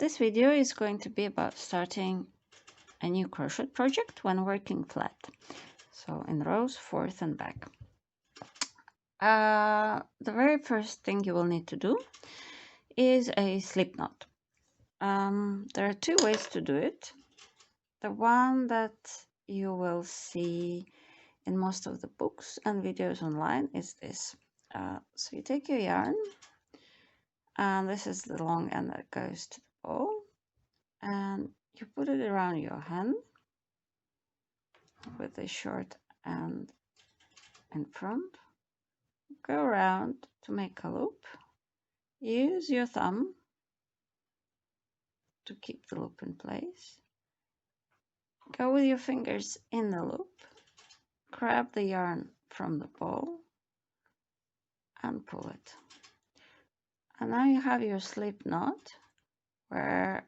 This video is going to be about starting a new crochet project when working flat. So in rows, forth and back. The very first thing you will need to do is a slip knot. There are two ways to do it. The one that you will see in most of the books and videos online is this. So you take your yarn, and this is the long end that goes to the ball, and you put it around your hand with the short end in front. Go around to make a loop. Use your thumb to keep the loop in place. Go with your fingers in the loop. Grab the yarn from the ball and pull it. And now you have your slip knot, where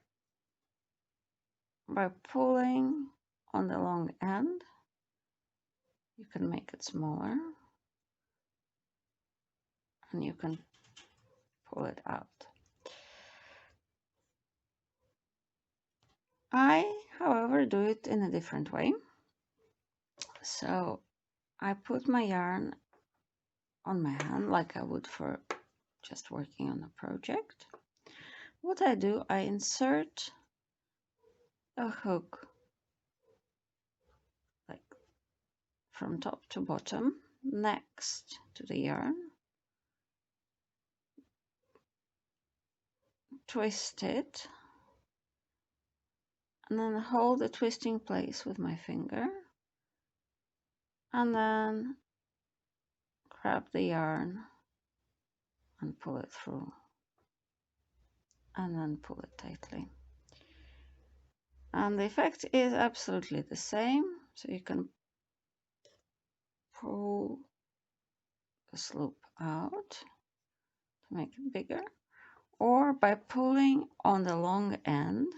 by pulling on the long end, you can make it smaller and you can pull it out. I, however, do it in a different way. So I put my yarn on my hand like I would for just working on a project. What I do, I insert a hook like from top to bottom next to the yarn, twist it, and then hold the twisting place with my finger, and then grab the yarn and pull it through, and then pull it tightly. And the effect is absolutely the same. So you can pull this loop out to make it bigger, or by pulling on the long end,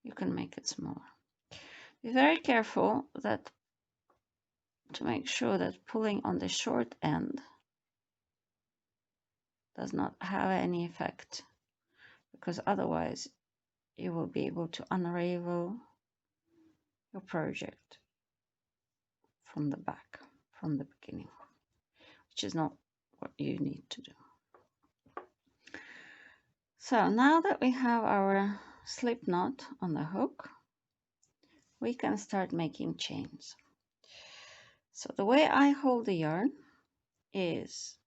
you can make it smaller. Be very careful that to make sure that pulling on the short end does not have any effect, because otherwise you will be able to unravel your project from the back, from the beginning, which is not what you need to do. So now that we have our slip knot on the hook, we can start making chains. So the way I hold the yarn is,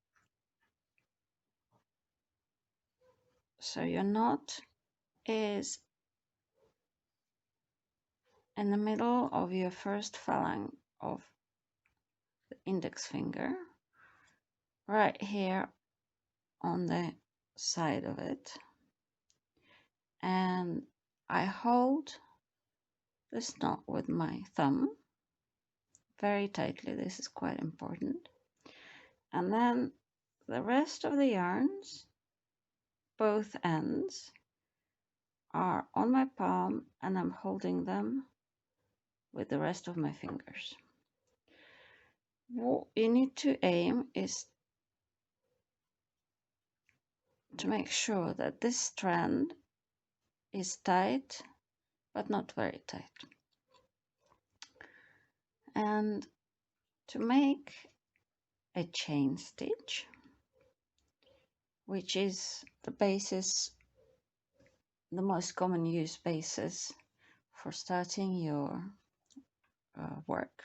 so your knot is in the middle of your first phalanx of the index finger, right here on the side of it, and I hold this knot with my thumb very tightly. This is quite important. And then the rest of the yarns, both ends, are on my palm, and I'm holding them with the rest of my fingers. What you need to aim is to make sure that this strand is tight, but not very tight. And to make a chain stitch, which is the basis, the most common use basis for starting your work,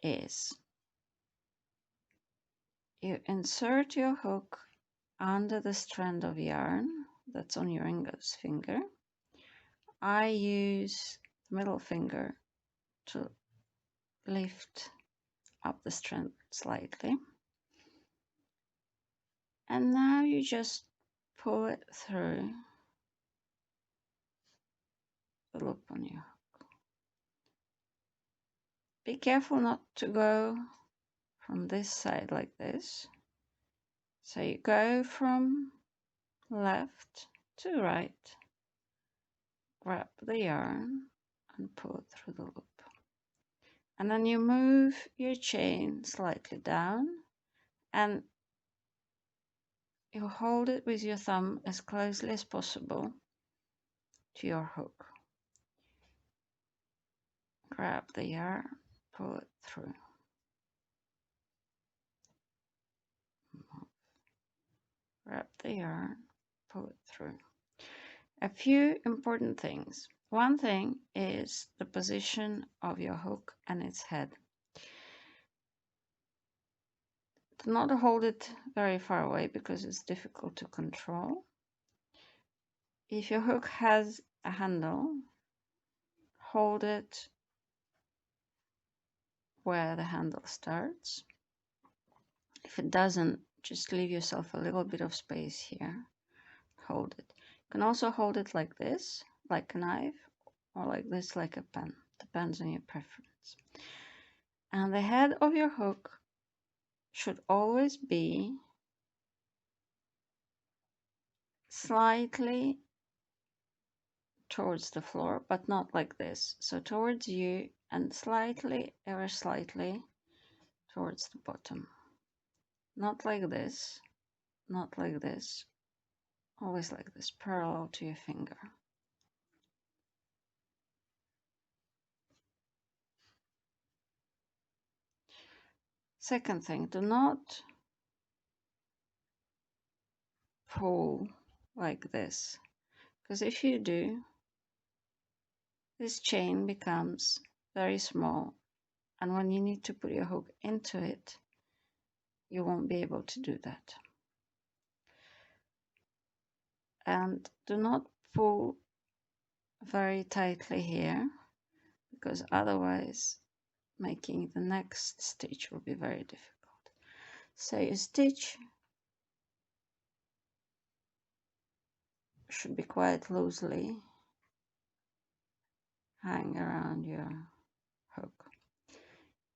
is you insert your hook under the strand of yarn that's on your index finger. I use the middle finger to lift up the strand slightly, and now you just pull it through the loop on your hook. Be careful not to go from this side like this. So you go from left to right, grab the yarn and pull it through the loop. And then you move your chain slightly down, and you hold it with your thumb as closely as possible to your hook. Grab the yarn, pull it through. Grab the yarn, pull it through. A few important things. One thing is the position of your hook and its head. Do not hold it very far away because it's difficult to control. If your hook has a handle, hold it where the handle starts. If it doesn't, just leave yourself a little bit of space here. Hold it. You can also hold it like this, like a knife, or like this, like a pen. Depends on your preference. And the head of your hook should always be slightly towards the floor, but not like this. So towards you and slightly, ever slightly, towards the bottom. Not like this, not like this, always like this, parallel to your finger. Second thing, do not pull like this, because if you do, this chain becomes very small, and when you need to put your hook into it, you won't be able to do that. And do not pull very tightly here, because otherwise making the next stitch will be very difficult. So your stitch should be quite loosely hang around your hook.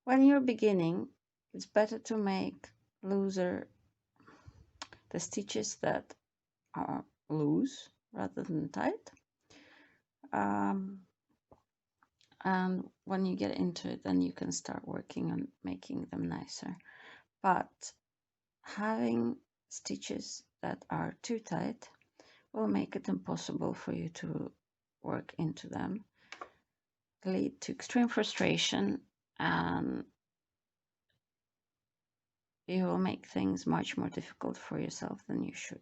When you're beginning, it's better to make looser the stitches that are loose rather than tight. And when you get into it, then you can start working on making them nicer. But having stitches that are too tight will make it impossible for you to work into them, lead to extreme frustration, and you will make things much more difficult for yourself than you should.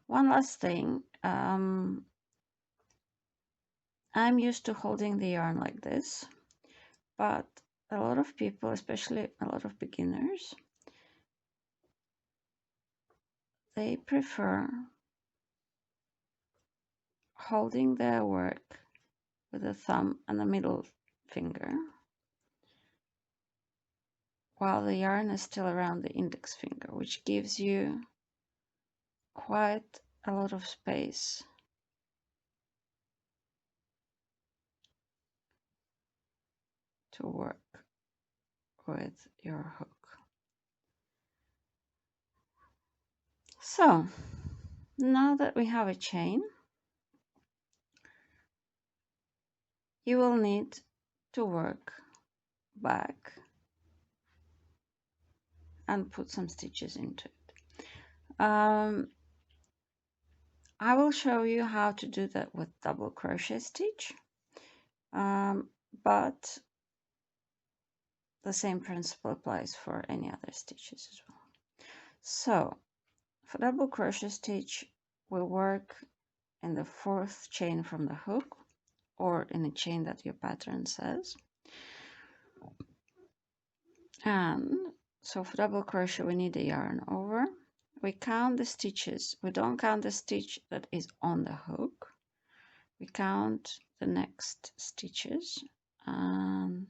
One last thing, I'm used to holding the yarn like this, but a lot of people, especially a lot of beginners, they prefer holding their work with the thumb and the middle finger while the yarn is still around the index finger, which gives you quite a lot of space to work with your hook. So now that we have a chain, you will need to work back and put some stitches into it. I will show you how to do that with double crochet stitch, but the same principle applies for any other stitches as well. So for double crochet stitch, we work in the fourth chain from the hook, or in a chain that your pattern says. And so for double crochet, we need a yarn over. We count the stitches. We don't count the stitch that is on the hook. We count the next stitches, and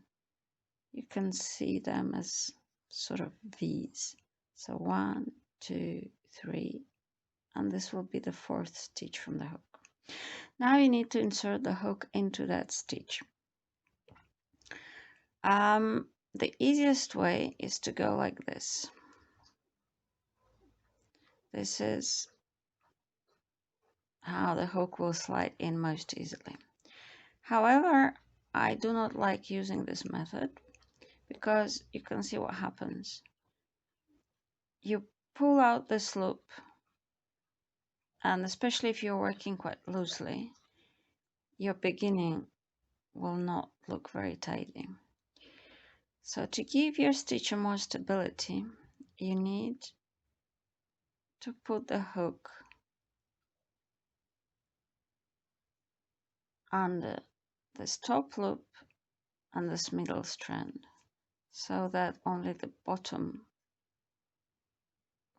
you can see them as sort of V's. So 1, 2, 3, and this will be the fourth stitch from the hook. Now you need to insert the hook into that stitch. The easiest way is to go like this. This is how the hook will slide in most easily. However, I do not like using this method because you can see what happens. You pull out this loop, and especially if you're working quite loosely, your beginning will not look very tidy. So to give your stitch more stability, you need to put the hook under this top loop and this middle strand, so that only the bottom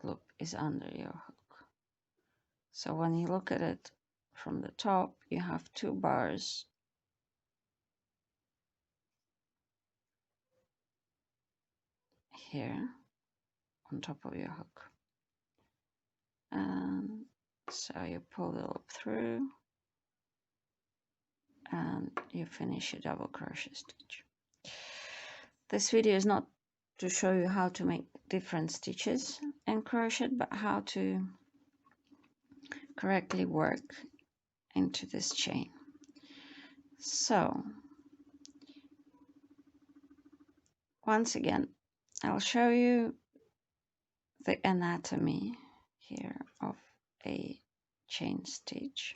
loop is under your hook. So when you look at it from the top, you have 2 bars here on top of your hook. And so you pull the loop through and you finish your double crochet stitch. This video is not to show you how to make different stitches in crochet, but how to correctly work into this chain. So once again, I'll show you the anatomy here of a chain stitch.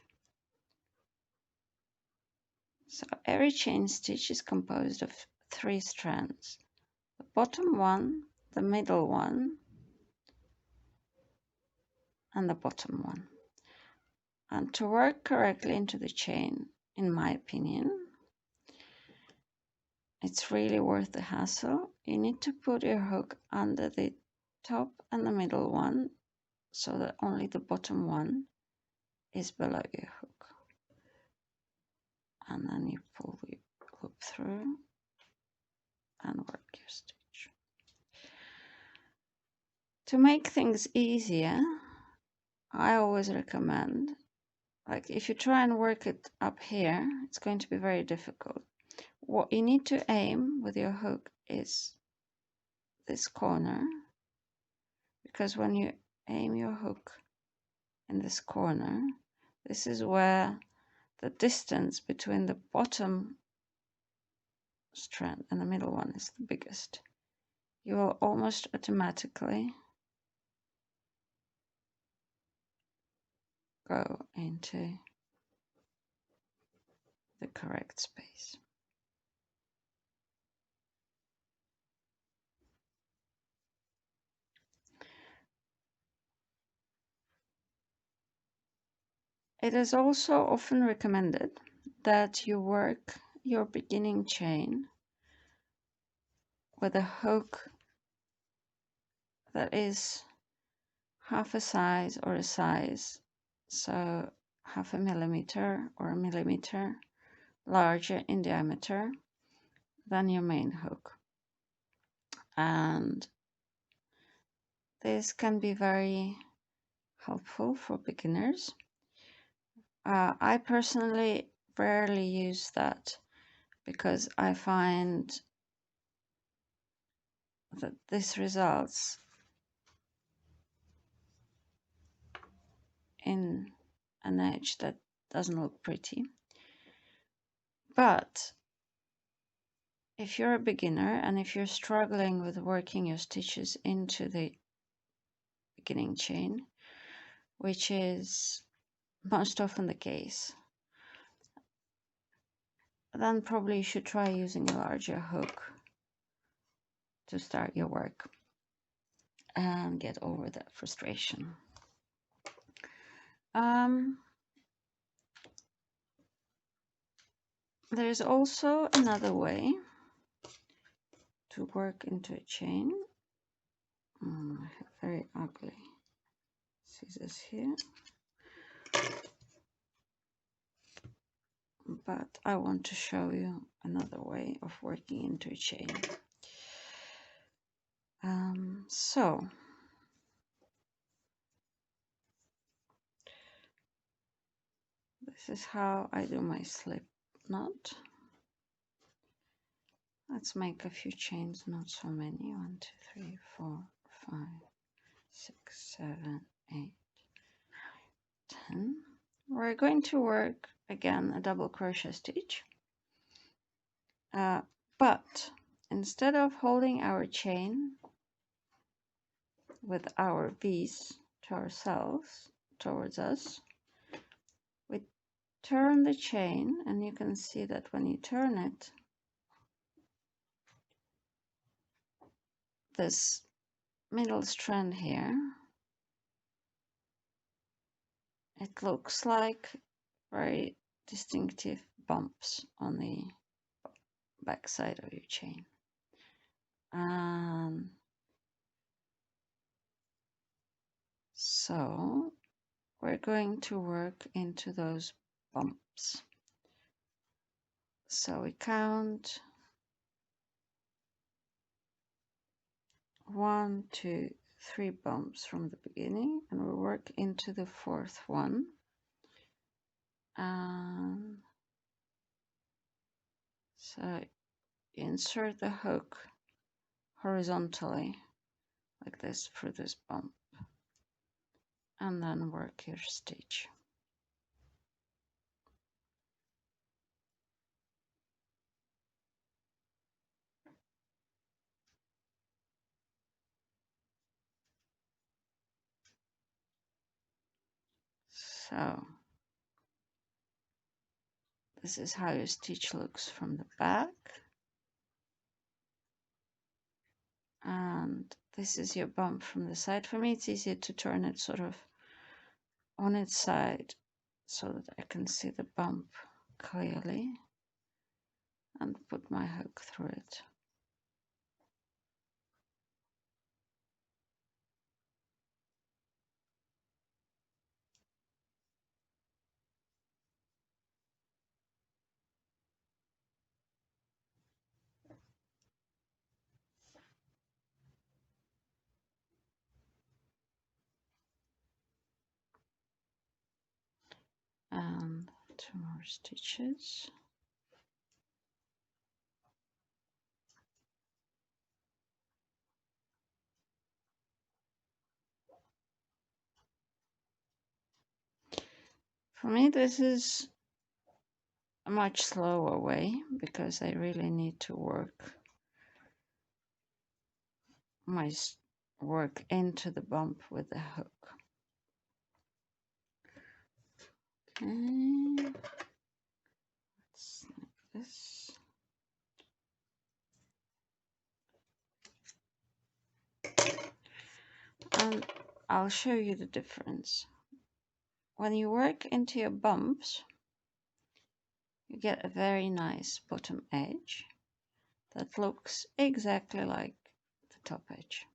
So every chain stitch is composed of 3 strands: the bottom one, the middle one, and the bottom one. And to work correctly into the chain, in my opinion, it's really worth the hassle. You need to put your hook under the top and the middle one, so that only the bottom one is below your hook. And then you pull the loop through and work your stitch. To make things easier, I always recommend, like if you try and work it up here, it's going to be very difficult. What you need to aim with your hook is this corner, because when you aim your hook in this corner, this is where the distance between the bottom strand and the middle one is the biggest. You will almost automatically go into the correct space. It is also often recommended that you work your beginning chain with a hook that is half a size or a size, so half a millimeter or a millimeter larger in diameter than your main hook. And this can be very helpful for beginners. I personally rarely use that because I find that this results in an edge that doesn't look pretty. But if you're a beginner and if you're struggling with working your stitches into the beginning chain, which is most often the case, then probably you should try using a larger hook to start your work and get over that frustration. There's also another way to work into a chain. I have very ugly scissors here, but I want to show you another way of working into a chain. So this is how I do my slip knot. Let's make a few chains, not so many. 1, 2, 3, 4, 5, 6, 7, 8, 10. We're going to work again a double crochet stitch, but instead of holding our chain with our piece to ourselves, towards us, we turn the chain, and you can see that when you turn it, this middle strand here, it looks like very distinctive bumps on the back side of your chain. And so we're going to work into those bumps. So we count 1, 2, 3 bumps from the beginning, and we work into the 4th one. And so insert the hook horizontally like this through this bump, and then work your stitch. So this is how your stitch looks from the back, and this is your bump from the side. For me, it's easier to turn it sort of on its side so that I can see the bump clearly and put my hook through it. And 2 more stitches. For me, this is a much slower way because I really need to work into the bump with the hook. Okay, let's like this. And I'll show you the difference. When you work into your bumps, you get a very nice bottom edge that looks exactly like the top edge.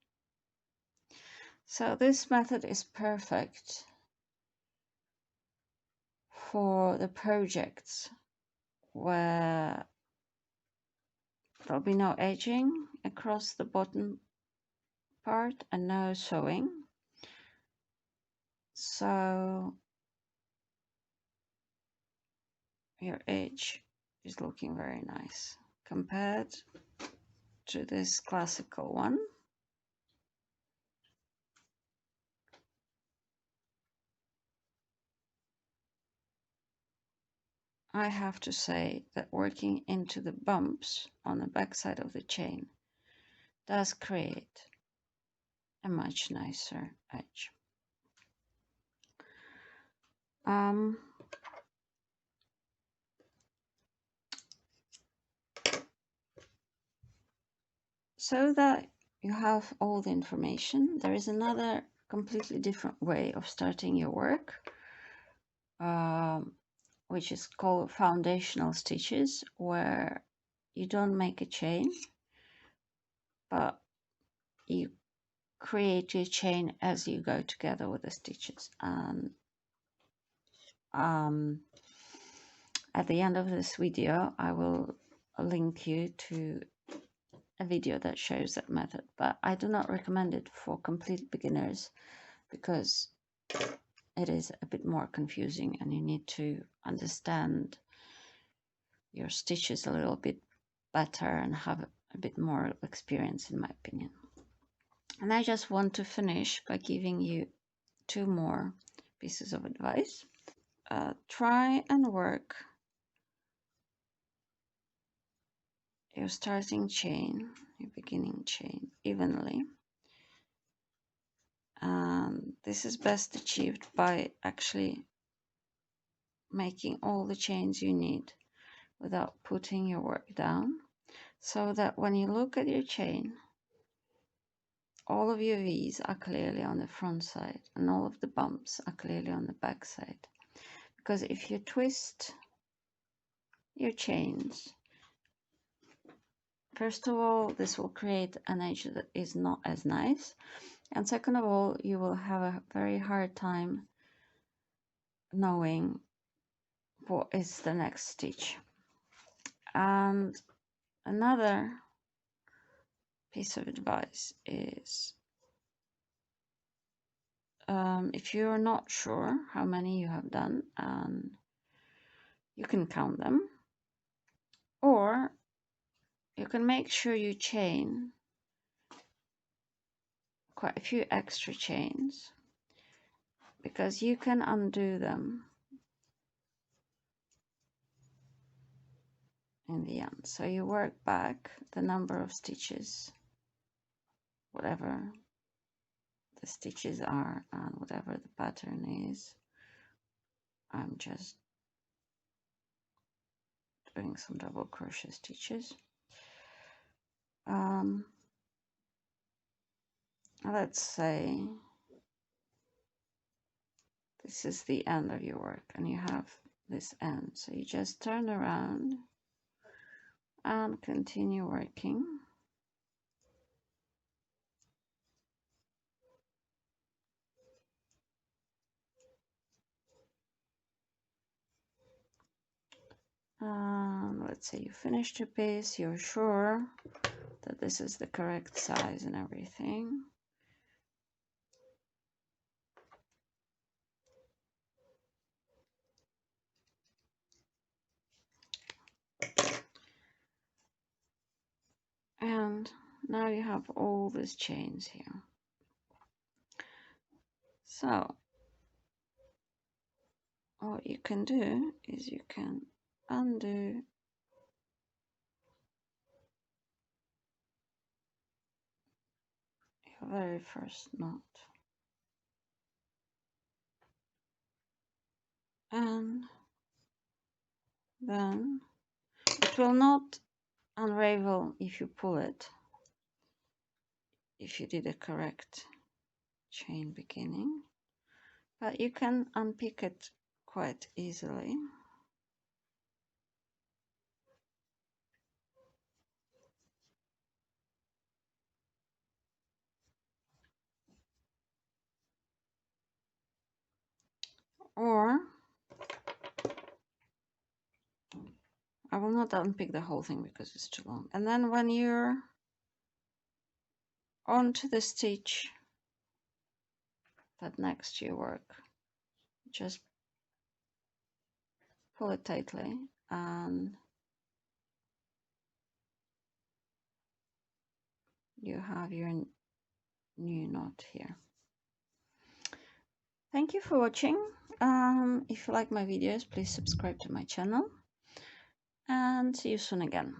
So this method is perfect for the projects where there'll be no edging across the bottom part and no sewing. So your edge is looking very nice compared to this classical one. I have to say that working into the bumps on the back side of the chain does create a much nicer edge. So that you have all the information, there is another completely different way of starting your work, which is called foundational stitches, where you don't make a chain, but you create your chain as you go together with the stitches. And at the end of this video, I will link you to a video that shows that method, but I do not recommend it for complete beginners because it is a bit more confusing and you need to understand your stitches a little bit better and have a bit more experience, in my opinion. And I just want to finish by giving you 2 more pieces of advice. Try and work your starting chain, your beginning chain evenly, And this is best achieved by actually making all the chains you need without putting your work down, so that when you look at your chain, all of your V's are clearly on the front side and all of the bumps are clearly on the back side. Because if you twist your chains, first of all, this will create an edge that is not as nice, and second of all, you will have a very hard time knowing what is the next stitch. And another piece of advice is, if you're not sure how many you have done, you can count them, or you can make sure you chain quite a few extra chains, because you can undo them in the end. So you work back the number of stitches, whatever the stitches are and whatever the pattern is. I'm just doing some double crochet stitches. Let's say this is the end of your work and you have this end, so you just turn around and continue working. Let's say you finished your piece, you're sure that this is the correct size and everything. And now you have all these chains here. So what you can do is you can undo your very first knot, and then it will not unravel if you pull it, if you did a correct chain beginning, but you can unpick it quite easily. Or I will not unpick the whole thing because it's too long. And then when you're onto the stitch that next to your work, just pull it tightly and you have your new knot here. Thank you for watching. If you like my videos, please subscribe to my channel and see you soon again.